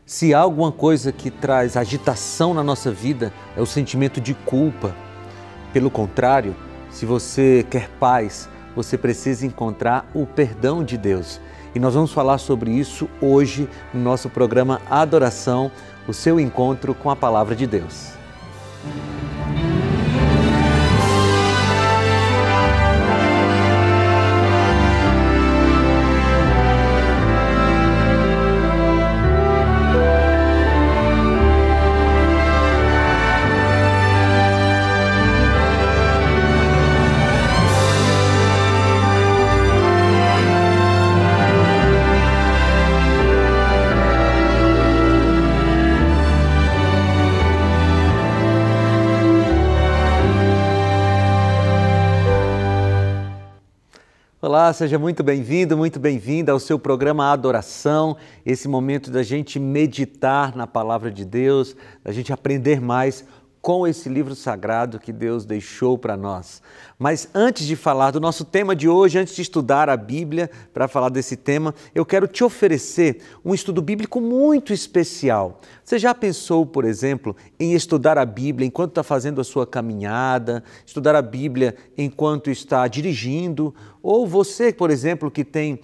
Se há alguma coisa que traz agitação na nossa vida, é o sentimento de culpa. Pelo contrário, se você quer paz, você precisa encontrar o perdão de Deus. E nós vamos falar sobre isso hoje no nosso programa Adoração, o seu encontro com a Palavra de Deus. Olá, seja muito bem-vindo, muito bem-vinda ao seu programa Adoração, esse momento da gente meditar na Palavra de Deus, da gente aprender mais com esse livro sagrado que Deus deixou para nós. Mas antes de falar do nosso tema de hoje, antes de estudar a Bíblia para falar desse tema, eu quero te oferecer um estudo bíblico muito especial. Você já pensou, por exemplo, em estudar a Bíblia enquanto está fazendo a sua caminhada, estudar a Bíblia enquanto está dirigindo? Ou você, por exemplo, que tem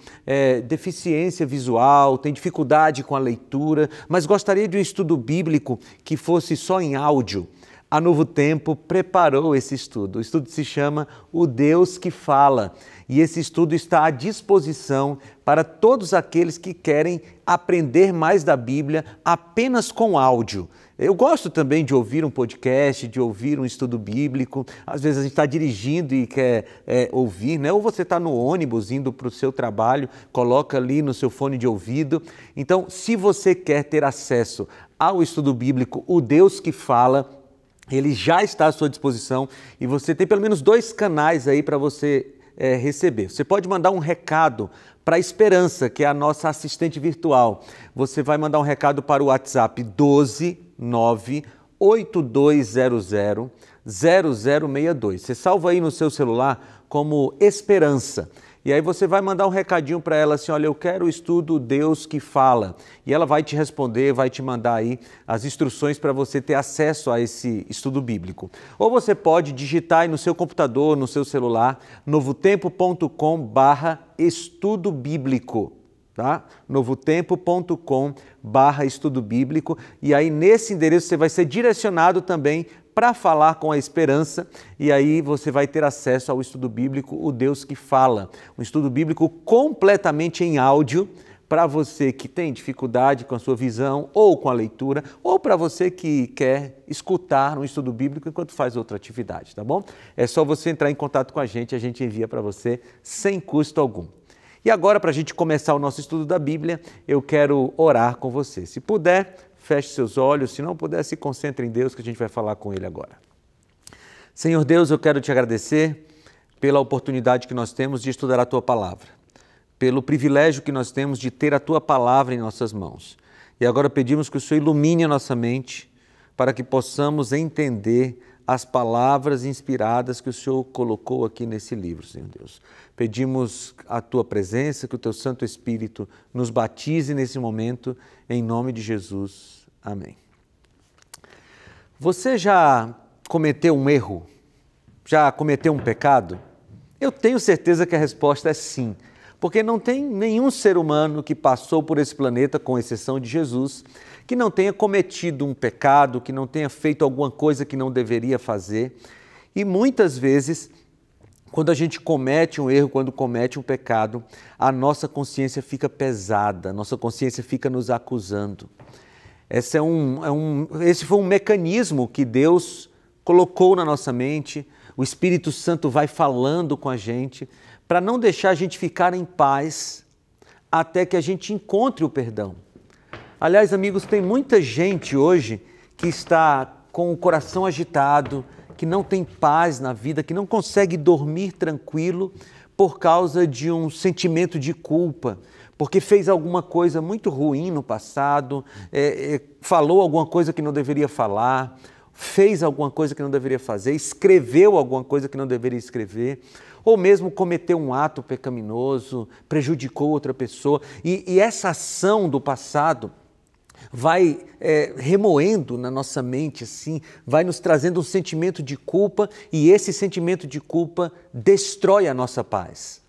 deficiência visual, tem dificuldade com a leitura, mas gostaria de um estudo bíblico que fosse só em áudio? A Novo Tempo preparou esse estudo. O estudo se chama O Deus que Fala. E esse estudo está à disposição para todos aqueles que querem aprender mais da Bíblia apenas com áudio. Eu gosto também de ouvir um podcast, de ouvir um estudo bíblico. Às vezes a gente está dirigindo e quer ouvir, né? Ou você está no ônibus indo para o seu trabalho, coloca ali no seu fone de ouvido. Então, se você quer ter acesso ao estudo bíblico O Deus que Fala, ele já está à sua disposição e você tem pelo menos 2 canais aí para você receber. Você pode mandar um recado para a Esperança, que é a nossa assistente virtual. Você vai mandar um recado para o WhatsApp 12982000062. Você salva aí no seu celular como Esperança. E aí você vai mandar um recadinho para ela assim, olha, eu quero o estudo Deus que Fala. E ela vai te responder, vai te mandar aí as instruções para você ter acesso a esse estudo bíblico. Ou você pode digitar aí no seu computador, no seu celular, novotempo.com/estudo bíblico. Tá? novotempo.com/estudo bíblico. E aí nesse endereço você vai ser direcionado também para falar com a Esperança, e aí você vai ter acesso ao estudo bíblico O Deus que Fala, um estudo bíblico completamente em áudio para você que tem dificuldade com a sua visão ou com a leitura, ou para você que quer escutar um estudo bíblico enquanto faz outra atividade, tá bom? É só você entrar em contato com a gente envia para você sem custo algum. E agora, para a gente começar o nosso estudo da Bíblia, eu quero orar com você. Se puder, feche seus olhos, se não puder, se concentre em Deus que a gente vai falar com Ele agora. Senhor Deus, eu quero te agradecer pela oportunidade que nós temos de estudar a Tua Palavra, pelo privilégio que nós temos de ter a Tua Palavra em nossas mãos. E agora pedimos que o Senhor ilumine a nossa mente para que possamos entender as palavras inspiradas que o Senhor colocou aqui nesse livro, Senhor Deus. Pedimos a Tua presença, que o Teu Santo Espírito nos batize nesse momento, em nome de Jesus. Amém. Você já cometeu um erro? Já cometeu um pecado? Eu tenho certeza que a resposta é sim, porque não tem nenhum ser humano que passou por esse planeta, com exceção de Jesus, que não tenha cometido um pecado, que não tenha feito alguma coisa que não deveria fazer. E muitas vezes, quando a gente comete um erro, quando comete um pecado, a nossa consciência fica pesada, a nossa consciência fica nos acusando. Esse foi um mecanismo que Deus colocou na nossa mente, o Espírito Santo vai falando com a gente, para não deixar a gente ficar em paz até que a gente encontre o perdão. Aliás, amigos, tem muita gente hoje que está com o coração agitado, que não tem paz na vida, que não consegue dormir tranquilo por causa de um sentimento de culpa, porque fez alguma coisa muito ruim no passado, falou alguma coisa que não deveria falar, fez alguma coisa que não deveria fazer, escreveu alguma coisa que não deveria escrever, ou mesmo cometeu um ato pecaminoso, prejudicou outra pessoa. E essa ação do passado vai remoendo na nossa mente, assim, vai nos trazendo um sentimento de culpa e esse sentimento de culpa destrói a nossa paz.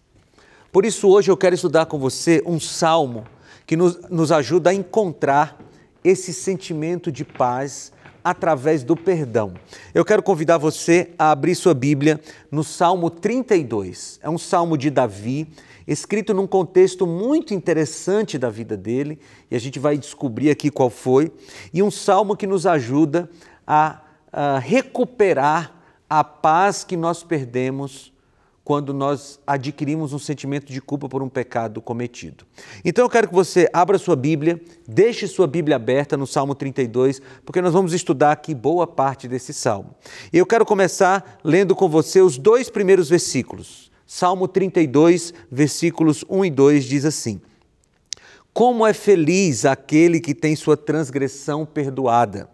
Por isso hoje eu quero estudar com você um salmo que nos ajuda a encontrar esse sentimento de paz através do perdão. Eu quero convidar você a abrir sua Bíblia no Salmo 32. É um salmo de Davi, escrito num contexto muito interessante da vida dele, e a gente vai descobrir aqui qual foi, e um salmo que nos ajuda a recuperar a paz que nós perdemos quando nós adquirimos um sentimento de culpa por um pecado cometido. Então eu quero que você abra sua Bíblia, deixe sua Bíblia aberta no Salmo 32, porque nós vamos estudar aqui boa parte desse salmo. E eu quero começar lendo com você os 2 primeiros versículos. Salmo 32, versículos 1 e 2 diz assim: Como é feliz aquele que tem sua transgressão perdoada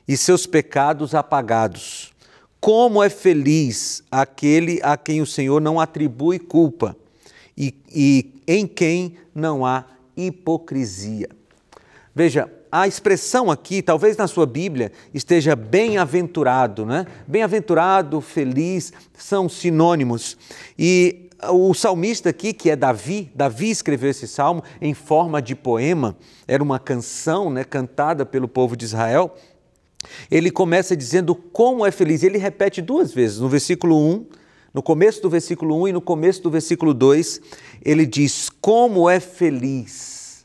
e seus pecados apagados. Como é feliz aquele a quem o Senhor não atribui culpa e em quem não há hipocrisia. Veja, a expressão aqui, talvez na sua Bíblia, esteja bem-aventurado, né? Bem-aventurado, feliz, são sinônimos. E o salmista aqui, que é Davi escreveu esse salmo em forma de poema, era uma canção, né, cantada pelo povo de Israel. Ele começa dizendo como é feliz, ele repete 2 vezes, no versículo 1, no começo do versículo 1 e no começo do versículo 2, ele diz como é feliz.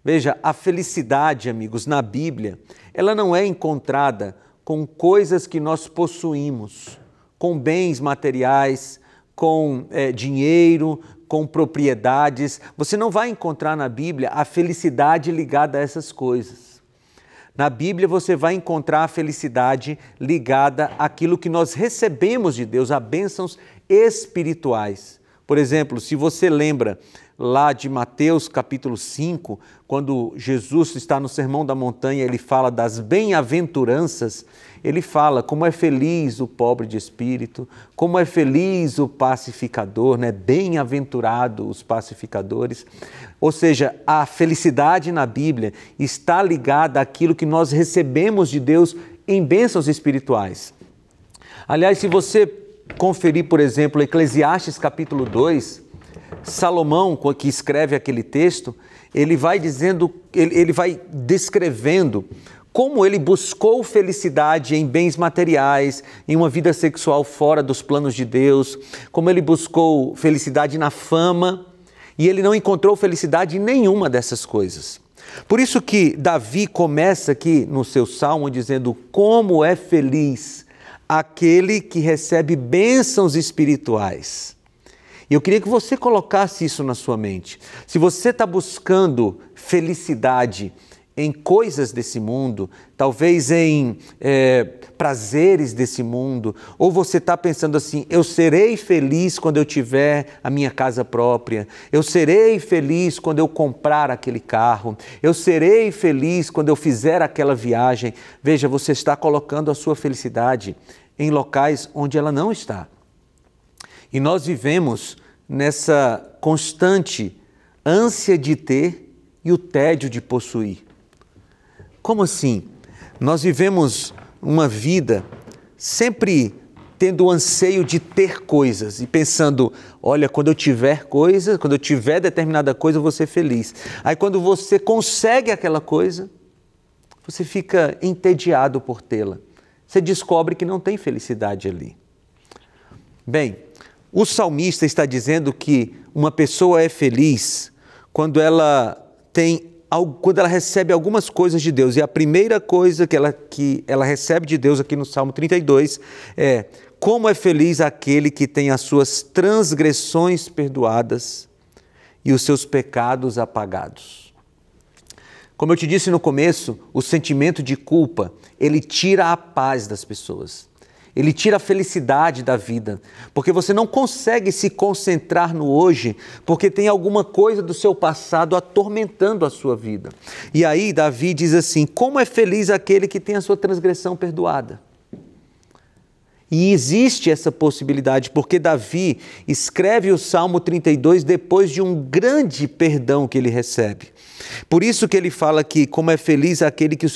Veja, a felicidade, amigos, na Bíblia, ela não é encontrada com coisas que nós possuímos, com bens materiais, com dinheiro, com propriedades. Você não vai encontrar na Bíblia a felicidade ligada a essas coisas. Na Bíblia você vai encontrar a felicidade ligada àquilo que nós recebemos de Deus, a bênçãos espirituais. Por exemplo, se você lembra lá de Mateus capítulo 5, quando Jesus está no Sermão da Montanha, ele fala das bem-aventuranças, ele fala como é feliz o pobre de espírito, como é feliz o pacificador, né? Bem-aventurado os pacificadores. Ou seja, a felicidade na Bíblia está ligada àquilo que nós recebemos de Deus em bênçãos espirituais. Aliás, se você conferir, por exemplo, Eclesiastes capítulo 2, Salomão, que escreve aquele texto, ele vai descrevendo como ele buscou felicidade em bens materiais, em uma vida sexual fora dos planos de Deus, como ele buscou felicidade na fama, e ele não encontrou felicidade em nenhuma dessas coisas. Por isso que Davi começa aqui no seu salmo dizendo como é feliz aquele que recebe bênçãos espirituais. E eu queria que você colocasse isso na sua mente. Se você está buscando felicidade em coisas desse mundo, talvez em prazeres desse mundo, ou você está pensando assim, eu serei feliz quando eu tiver a minha casa própria, eu serei feliz quando eu comprar aquele carro, eu serei feliz quando eu fizer aquela viagem. Veja, você está colocando a sua felicidade em locais onde ela não está. E nós vivemos nessa constante ânsia de ter e o tédio de possuir. Como assim? Nós vivemos uma vida sempre tendo o anseio de ter coisas e pensando, olha, quando eu tiver coisa, quando eu tiver determinada coisa, eu vou ser feliz. Aí quando você consegue aquela coisa, você fica entediado por tê-la. Você descobre que não tem felicidade ali. Bem, o salmista está dizendo que uma pessoa é feliz quando ela recebe algumas coisas de Deus. E a primeira coisa que ela recebe de Deus aqui no Salmo 32 é como é feliz aquele que tem as suas transgressões perdoadas e os seus pecados apagados. Como eu te disse no começo, o sentimento de culpa, ele tira a paz das pessoas. Ele tira a felicidade da vida, porque você não consegue se concentrar no hoje, porque tem alguma coisa do seu passado atormentando a sua vida. E aí Davi diz assim, como é feliz aquele que tem a sua transgressão perdoada. E existe essa possibilidade, porque Davi escreve o Salmo 32 depois de um grande perdão que ele recebe. Por isso que ele fala que como é feliz aquele que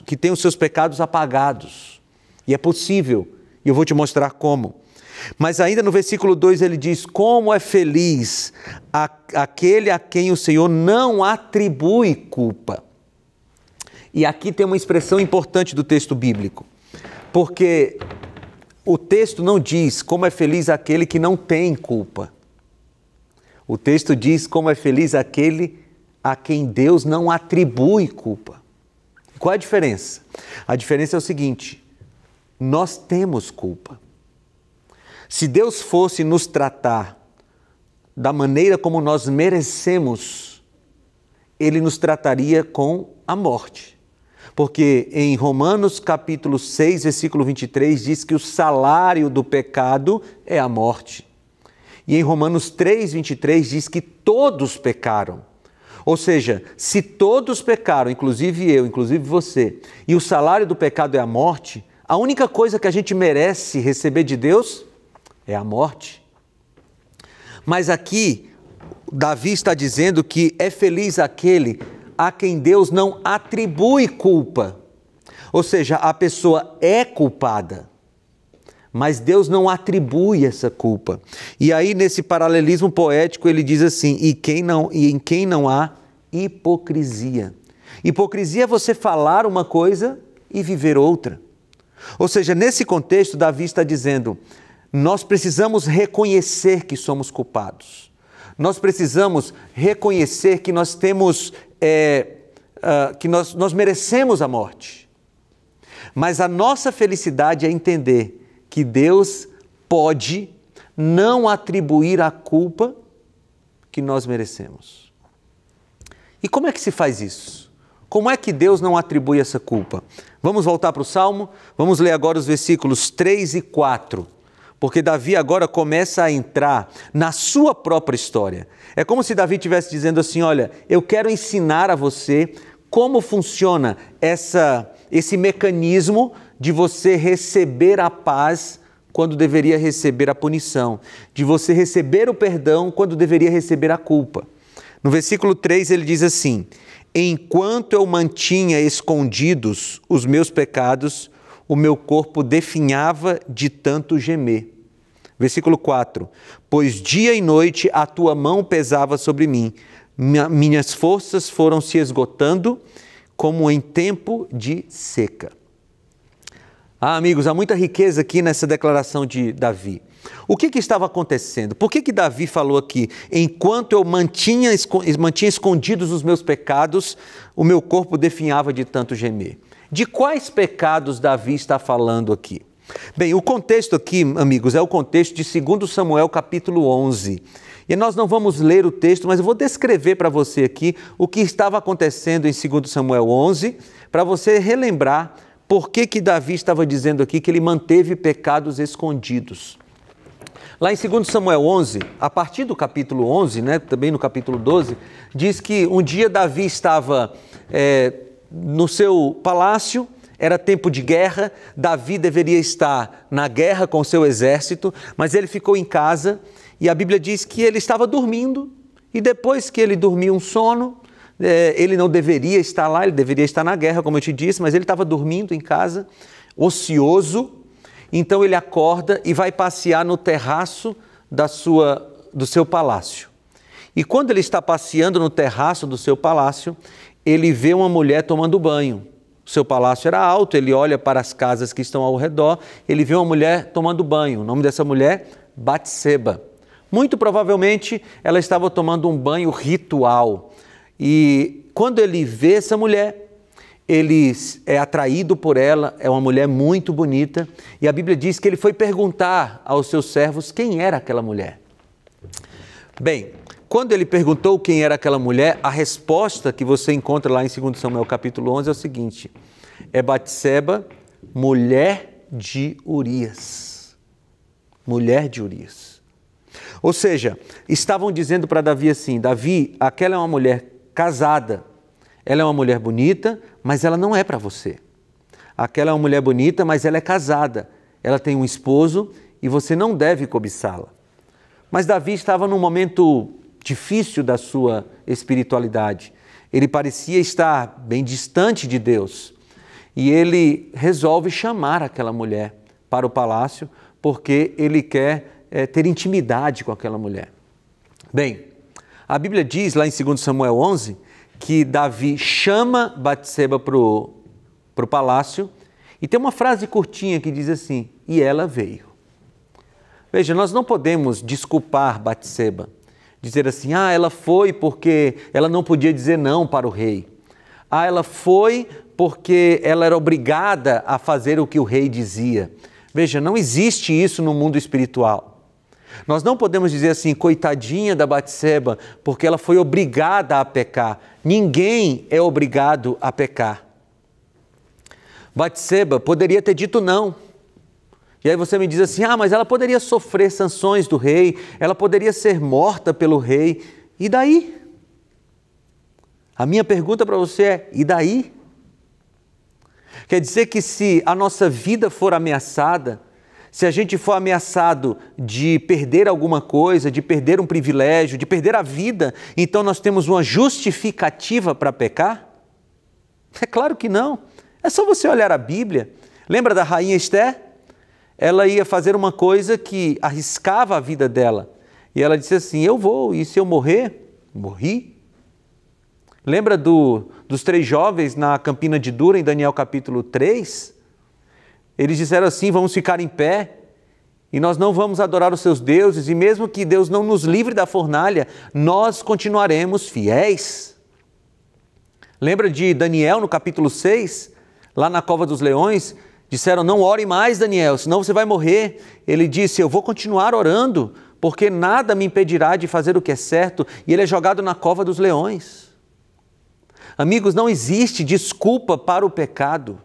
que tem os seus pecados apagados. E é possível, e eu vou te mostrar como. Mas ainda no versículo 2 ele diz, como é feliz aquele a quem o Senhor não atribui culpa. E aqui tem uma expressão importante do texto bíblico, porque o texto não diz como é feliz aquele que não tem culpa. O texto diz como é feliz aquele a quem Deus não atribui culpa. Qual é a diferença? A diferença é o seguinte, nós temos culpa. Se Deus fosse nos tratar da maneira como nós merecemos, Ele nos trataria com a morte. Porque em Romanos capítulo 6, versículo 23, diz que o salário do pecado é a morte. E em Romanos 3, 23, diz que todos pecaram. Ou seja, se todos pecaram, inclusive eu, inclusive você, e o salário do pecado é a morte, a única coisa que a gente merece receber de Deus é a morte. Mas aqui, Davi está dizendo que é feliz aquele a quem Deus não atribui culpa. Ou seja, a pessoa é culpada, mas Deus não atribui essa culpa. E aí, nesse paralelismo poético, ele diz assim, e em quem não há hipocrisia. Hipocrisia é você falar uma coisa e viver outra. Ou seja, nesse contexto, Davi está dizendo, nós precisamos reconhecer que somos culpados. Nós precisamos reconhecer que nós temos, que nós merecemos a morte. Mas a nossa felicidade é entender que Deus pode não atribuir a culpa que nós merecemos. E como é que se faz isso? Como é que Deus não atribui essa culpa? Vamos voltar para o Salmo? Vamos ler agora os versículos 3 e 4. Porque Davi agora começa a entrar na sua própria história. É como se Davi estivesse dizendo assim, olha, eu quero ensinar a você como funciona esse mecanismo de você receber a paz quando deveria receber a punição, de você receber o perdão quando deveria receber a culpa. No versículo 3 ele diz assim, enquanto eu mantinha escondidos os meus pecados, o meu corpo definhava de tanto gemer. Versículo 4, pois dia e noite a tua mão pesava sobre mim, minhas forças foram se esgotando como em tempo de seca. Ah, amigos, há muita riqueza aqui nessa declaração de Davi. O que estava acontecendo? Por que Davi falou aqui, enquanto eu mantinha escondidos os meus pecados, o meu corpo definhava de tanto gemer? De quais pecados Davi está falando aqui? Bem, o contexto aqui, amigos, é o contexto de 2 Samuel capítulo 11. E nós não vamos ler o texto, mas eu vou descrever para você aqui o que estava acontecendo em 2 Samuel 11, para você relembrar por que Davi estava dizendo aqui que ele manteve pecados escondidos. Lá em 2 Samuel 11, a partir do capítulo 11, também no capítulo 12, diz que um dia Davi estava no seu palácio, era tempo de guerra, Davi deveria estar na guerra com o seu exército, mas ele ficou em casa e a Bíblia diz que ele estava dormindo e depois que ele dormiu um sono, ele não deveria estar lá, ele deveria estar na guerra, como eu te disse, mas ele estava dormindo em casa, ocioso, então ele acorda e vai passear no terraço do seu palácio. E quando ele está passeando no terraço do seu palácio, ele vê uma mulher tomando banho. O seu palácio era alto, ele olha para as casas que estão ao redor, ele vê uma mulher tomando banho. O nome dessa mulher, Batseba. Muito provavelmente ela estava tomando um banho ritual. E quando ele vê essa mulher, ele é atraído por ela, é uma mulher muito bonita. E a Bíblia diz que ele foi perguntar aos seus servos quem era aquela mulher. Bem, quando ele perguntou quem era aquela mulher, a resposta que você encontra lá em 2 Samuel capítulo 11 é o seguinte, é Batseba, mulher de Urias. Mulher de Urias. Ou seja, estavam dizendo para Davi assim, Davi, aquela é uma mulher casada, ela é uma mulher bonita, mas ela não é para você. Aquela é uma mulher bonita, mas ela é casada. ela tem um esposo e você não deve cobiçá-la. Mas Davi estava num momento difícil da sua espiritualidade. Ele parecia estar bem distante de Deus. E ele resolve chamar aquela mulher para o palácio porque ele quer ter intimidade com aquela mulher. Bem, a Bíblia diz lá em 2 Samuel 11 que Davi chama Batseba para o palácio e tem uma frase curtinha que diz assim, e ela veio. Veja, nós não podemos desculpar Batseba, dizer assim, ela foi porque ela não podia dizer não para o rei. Ela foi porque ela era obrigada a fazer o que o rei dizia. Veja, não existe isso no mundo espiritual. Nós não podemos dizer assim, coitadinha da Batseba, porque ela foi obrigada a pecar. Ninguém é obrigado a pecar. Batseba poderia ter dito não. E aí você me diz assim, mas ela poderia sofrer sanções do rei, ela poderia ser morta pelo rei. E daí? A minha pergunta para você é, e daí? Quer dizer que se a nossa vida for ameaçada, se a gente for ameaçado de perder alguma coisa, de perder um privilégio, de perder a vida, então nós temos uma justificativa para pecar? É claro que não. É só você olhar a Bíblia. Lembra da rainha Esther? Ela ia fazer uma coisa que arriscava a vida dela. E ela disse assim, eu vou, e se eu morrer? Morri. Lembra dos 3 jovens na Campina de Dura, em Daniel capítulo 3? Eles disseram assim, vamos ficar em pé e nós não vamos adorar os seus deuses e mesmo que Deus não nos livre da fornalha, nós continuaremos fiéis. Lembra de Daniel no capítulo 6? Lá na cova dos leões, disseram, não ore mais Daniel, senão você vai morrer. Ele disse, eu vou continuar orando, porque nada me impedirá de fazer o que é certo. E ele é jogado na cova dos leões. Amigos, não existe desculpa para o pecado.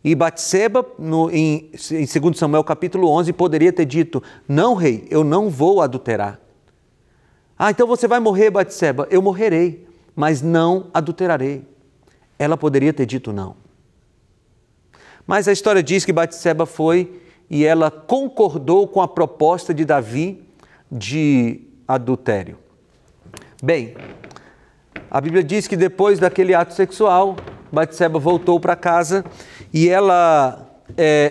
E Batseba, em 2 Samuel capítulo 11, poderia ter dito, não rei, eu não vou adulterar. Então você vai morrer, Batseba, eu morrerei, mas não adulterarei. Ela poderia ter dito não. Mas a história diz que Batseba foi e ela concordou com a proposta de Davi de adultério. Bem, a Bíblia diz que depois daquele ato sexual, Batseba voltou para casa e ela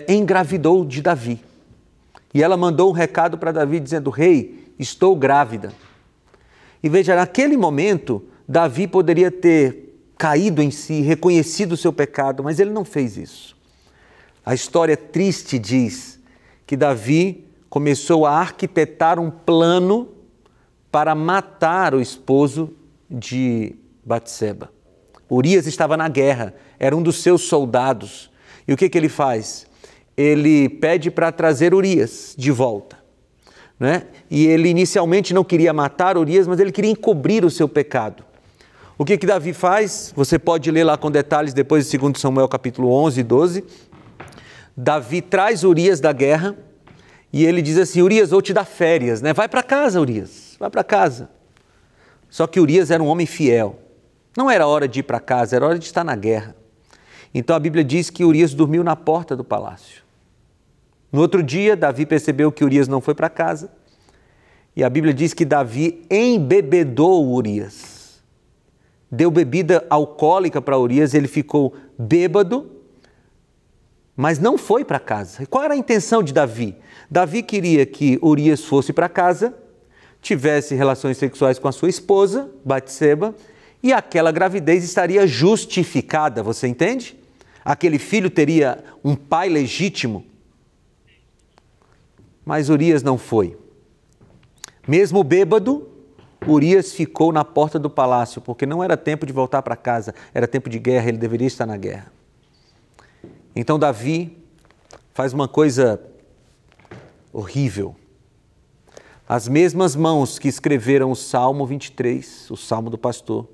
engravidou de Davi. E ela mandou um recado para Davi dizendo, rei, estou grávida. E veja, naquele momento, Davi poderia ter caído em si, reconhecido o seu pecado, mas ele não fez isso. A história triste diz que Davi começou a arquitetar um plano para matar o esposo de Batseba. Urias estava na guerra, era um dos seus soldados. E o que ele faz? Ele pede para trazer Urias de volta, né? E ele inicialmente não queria matar Urias, mas ele queria encobrir o seu pecado. O que Davi faz? Você pode ler lá com detalhes depois de 2 Samuel capítulo 11 e 12. Davi traz Urias da guerra e ele diz assim, Urias, vou te dar férias, né? Vai para casa, Urias, vai para casa. Só que Urias era um homem fiel. Não era hora de ir para casa, era hora de estar na guerra. Então a Bíblia diz que Urias dormiu na porta do palácio. No outro dia, Davi percebeu que Urias não foi para casa. E a Bíblia diz que Davi embebedou Urias. Deu bebida alcoólica para Urias, ele ficou bêbado, mas não foi para casa. Qual era a intenção de Davi? Davi queria que Urias fosse para casa, tivesse relações sexuais com a sua esposa, Batseba, e aquela gravidez estaria justificada, você entende? Aquele filho teria um pai legítimo. Mas Urias não foi. Mesmo bêbado, Urias ficou na porta do palácio, porque não era tempo de voltar para casa, era tempo de guerra, ele deveria estar na guerra. Então Davi faz uma coisa horrível. As mesmas mãos que escreveram o Salmo 23, o Salmo do pastor,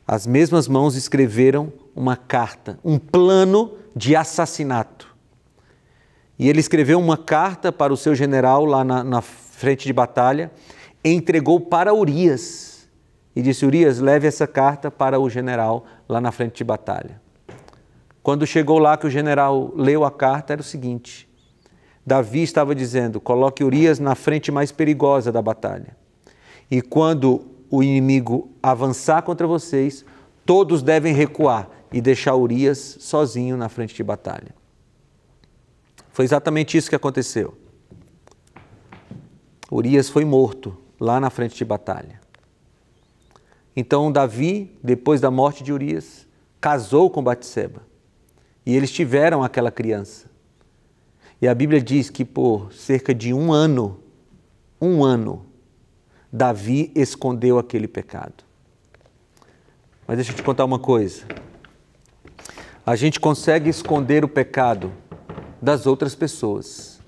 as mesmas mãos escreveram uma carta, um plano de assassinato. E ele escreveu uma carta para o seu general lá na frente de batalha, entregou para Urias e disse, Urias, leve essa carta para o general lá na frente de batalha. Quando chegou lá que o general leu a carta, era o seguinte: Davi estava dizendo, coloque Urias na frente mais perigosa da batalha. E quando o inimigo avançar contra vocês, todos devem recuar e deixar Urias sozinho na frente de batalha. Foi exatamente isso que aconteceu. Urias foi morto lá na frente de batalha. Então Davi, depois da morte de Urias, casou com Batseba. E eles tiveram aquela criança. E a Bíblia diz que por cerca de um ano, Davi escondeu aquele pecado. Mas deixa eu te contar uma coisa. A gente consegue esconder o pecado das outras pessoas.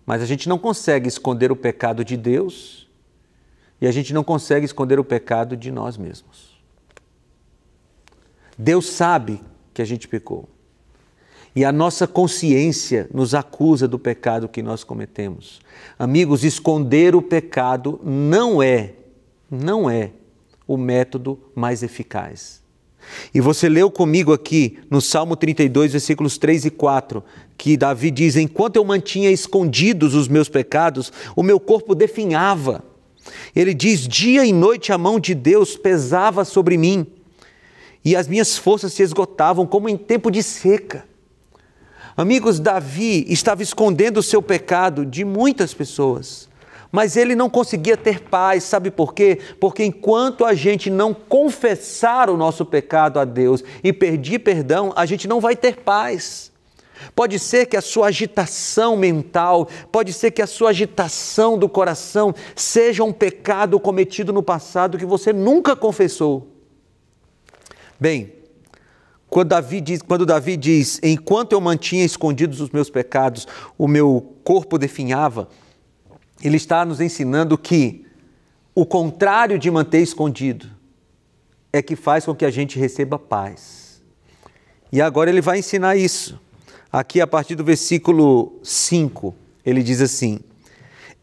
Mas a gente não consegue esconder o pecado de Deus e a gente não consegue esconder o pecado de nós mesmos. Deus sabe que a gente pecou. E a nossa consciência nos acusa do pecado que nós cometemos. Amigos, esconder o pecado não é o método mais eficaz. E você leu comigo aqui no Salmo 32, versículos 3 e 4, que Davi diz: enquanto eu mantinha escondidos os meus pecados, o meu corpo definhava. Ele diz: dia e noite a mão de Deus pesava sobre mim, e as minhas forças se esgotavam como em tempo de seca. Amigos, Davi estava escondendo o seu pecado de muitas pessoas, mas ele não conseguia ter paz. Sabe por quê? Porque enquanto a gente não confessar o nosso pecado a Deus e pedir perdão, a gente não vai ter paz. Pode ser que a sua agitação mental, pode ser que a sua agitação do coração seja um pecado cometido no passado que você nunca confessou. Bem, quando Davi diz, enquanto eu mantinha escondidos os meus pecados, o meu corpo definhava, ele está nos ensinando que o contrário de manter escondido é que faz com que a gente receba paz. E agora ele vai ensinar isso. Aqui a partir do versículo 5, ele diz assim: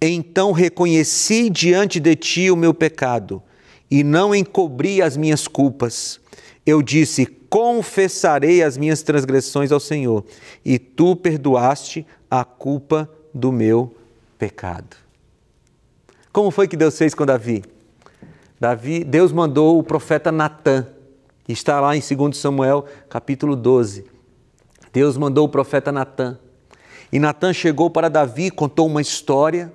então reconheci diante de ti o meu pecado e não encobri as minhas culpas. Eu disse, confessarei as minhas transgressões ao Senhor, e tu perdoaste a culpa do meu pecado. Como foi que Deus fez com Davi? Deus mandou o profeta Natã, que está lá em 2 Samuel, capítulo 12. Deus mandou o profeta Natã. E Natã chegou para Davi e contou uma história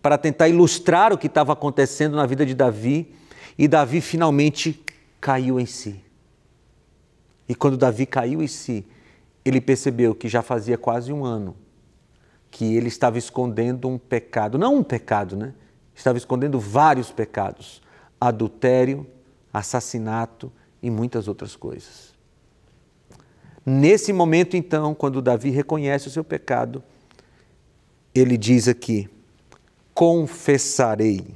para tentar ilustrar o que estava acontecendo na vida de Davi. E Davi finalmente caiu em si. E quando Davi caiu em si, ele percebeu que já fazia quase um ano que ele estava escondendo um pecado, não um pecado, né? Estava escondendo vários pecados, adultério, assassinato e muitas outras coisas. Nesse momento, então, quando Davi reconhece o seu pecado, ele diz aqui, confessarei.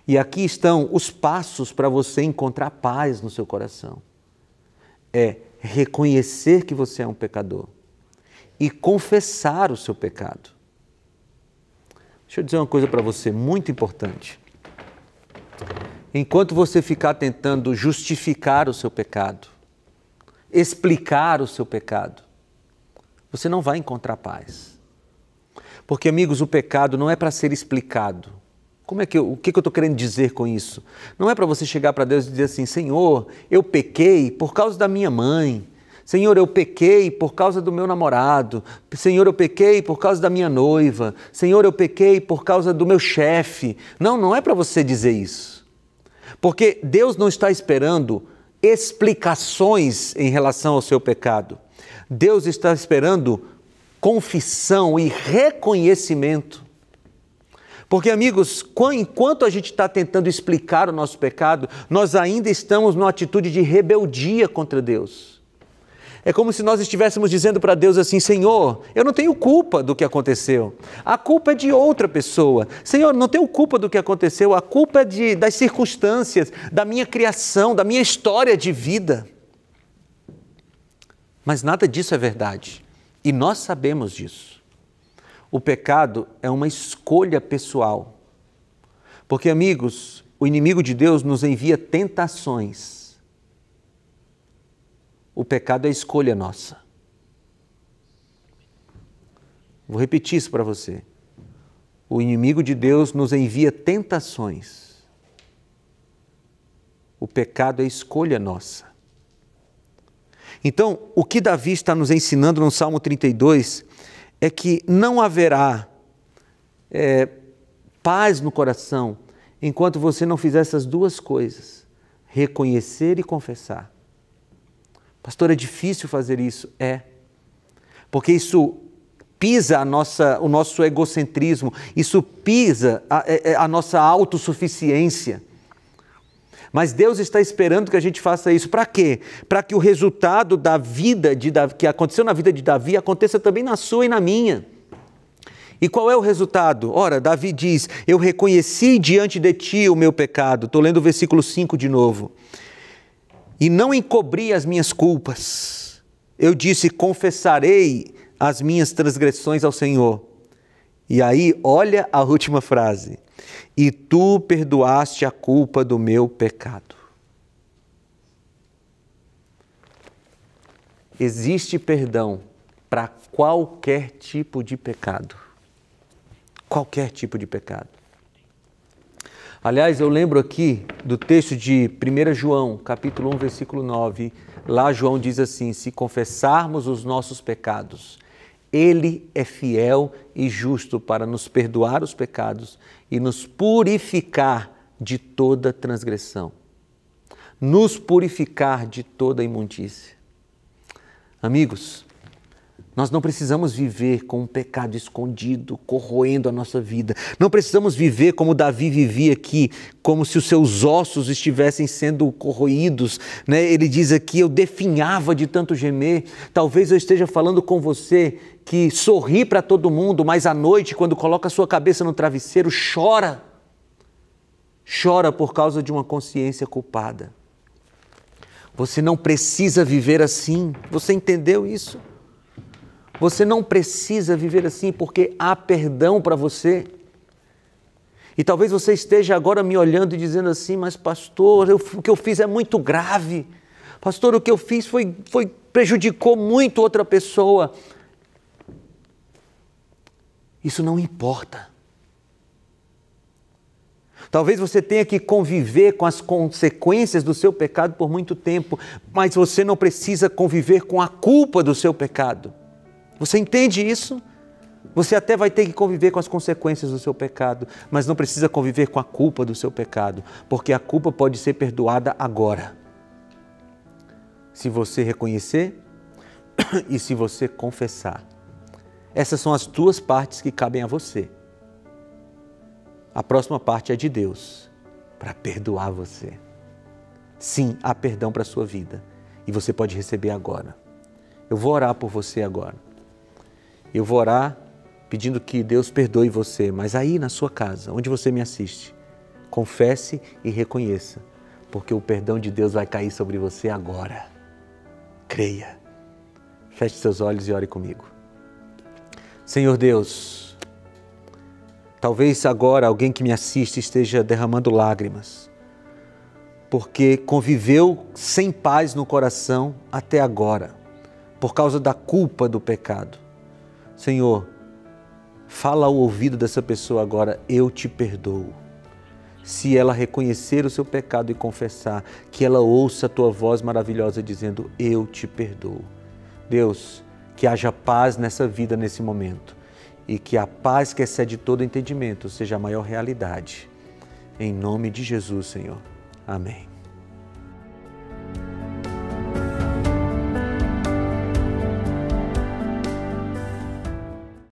E aqui estão os passos para você encontrar paz no seu coração. É reconhecer que você é um pecador e confessar o seu pecado. Deixa eu dizer uma coisa para você muito importante. Enquanto você ficar tentando justificar o seu pecado, explicar o seu pecado, você não vai encontrar paz. Porque, amigos, o pecado não é para ser explicado. O que eu estou querendo dizer com isso? Não é para você chegar para Deus e dizer assim, Senhor, eu pequei por causa da minha mãe. Senhor, eu pequei por causa do meu namorado. Senhor, eu pequei por causa da minha noiva. Senhor, eu pequei por causa do meu chefe. Não é para você dizer isso. Porque Deus não está esperando explicações em relação ao seu pecado. Deus está esperando confissão e reconhecimento. Porque, amigos, enquanto a gente está tentando explicar o nosso pecado, nós ainda estamos numa atitude de rebeldia contra Deus. É como se nós estivéssemos dizendo para Deus assim, Senhor, eu não tenho culpa do que aconteceu. A culpa é de outra pessoa. Senhor, não tenho culpa do que aconteceu. A culpa é das circunstâncias, da minha criação, da minha história de vida. Mas nada disso é verdade. E nós sabemos disso. O pecado é uma escolha pessoal. Porque, amigos, o inimigo de Deus nos envia tentações. O pecado é escolha nossa. Vou repetir isso para você. O inimigo de Deus nos envia tentações. O pecado é escolha nossa. Então, o que Davi está nos ensinando no Salmo 32 é que não haverá paz no coração enquanto você não fizer essas duas coisas, reconhecer e confessar. Pastor, é difícil fazer isso? É. Porque isso pisa o nosso egocentrismo, isso pisa a nossa autossuficiência. Mas Deus está esperando que a gente faça isso. Para quê? Para que o resultado da vida de Davi, que aconteceu na vida de Davi, aconteça também na sua e na minha. E qual é o resultado? Ora, Davi diz, eu reconheci diante de ti o meu pecado. Estou lendo o versículo 5 de novo. E não encobri as minhas culpas. Eu disse, confessarei as minhas transgressões ao Senhor. E aí, olha a última frase. E tu perdoaste a culpa do meu pecado. Existe perdão para qualquer tipo de pecado. Qualquer tipo de pecado. Aliás, eu lembro aqui do texto de 1 João, capítulo 1, versículo 9. Lá João diz assim, se confessarmos os nossos pecados, Ele é fiel e justo para nos perdoar os pecados e nos purificar de toda transgressão. Nos purificar de toda imundícia. Amigos, nós não precisamos viver com um pecado escondido, corroendo a nossa vida. Não precisamos viver como Davi vivia aqui, como se os seus ossos estivessem sendo corroídos, né? Ele diz aqui, eu definhava de tanto gemer. Talvez eu esteja falando com você que sorri para todo mundo, mas à noite, quando coloca a sua cabeça no travesseiro, chora. Chora por causa de uma consciência culpada. Você não precisa viver assim. Você entendeu isso? Você não precisa viver assim porque há perdão para você. E talvez você esteja agora me olhando e dizendo assim, mas pastor, o que eu fiz é muito grave. Pastor, o que eu fiz prejudicou muito outra pessoa. Isso não importa. Talvez você tenha que conviver com as consequências do seu pecado por muito tempo, mas você não precisa conviver com a culpa do seu pecado. Você entende isso? Você até vai ter que conviver com as consequências do seu pecado, mas não precisa conviver com a culpa do seu pecado, porque a culpa pode ser perdoada agora. Se você reconhecer e se você confessar. Essas são as duas partes que cabem a você. A próxima parte é de Deus, para perdoar você. Sim, há perdão para a sua vida e você pode receber agora. Eu vou orar por você agora. Eu vou orar pedindo que Deus perdoe você, mas aí na sua casa, onde você me assiste, confesse e reconheça, porque o perdão de Deus vai cair sobre você agora. Creia. Feche seus olhos e ore comigo. Senhor Deus, talvez agora alguém que me assiste esteja derramando lágrimas, porque conviveu sem paz no coração até agora, por causa da culpa do pecado. Senhor, fala ao ouvido dessa pessoa agora, eu te perdoo. Se ela reconhecer o seu pecado e confessar, que ela ouça a tua voz maravilhosa dizendo, eu te perdoo. Deus, que haja paz nessa vida nesse momento e que a paz que excede todo entendimento seja a maior realidade. Em nome de Jesus, Senhor. Amém.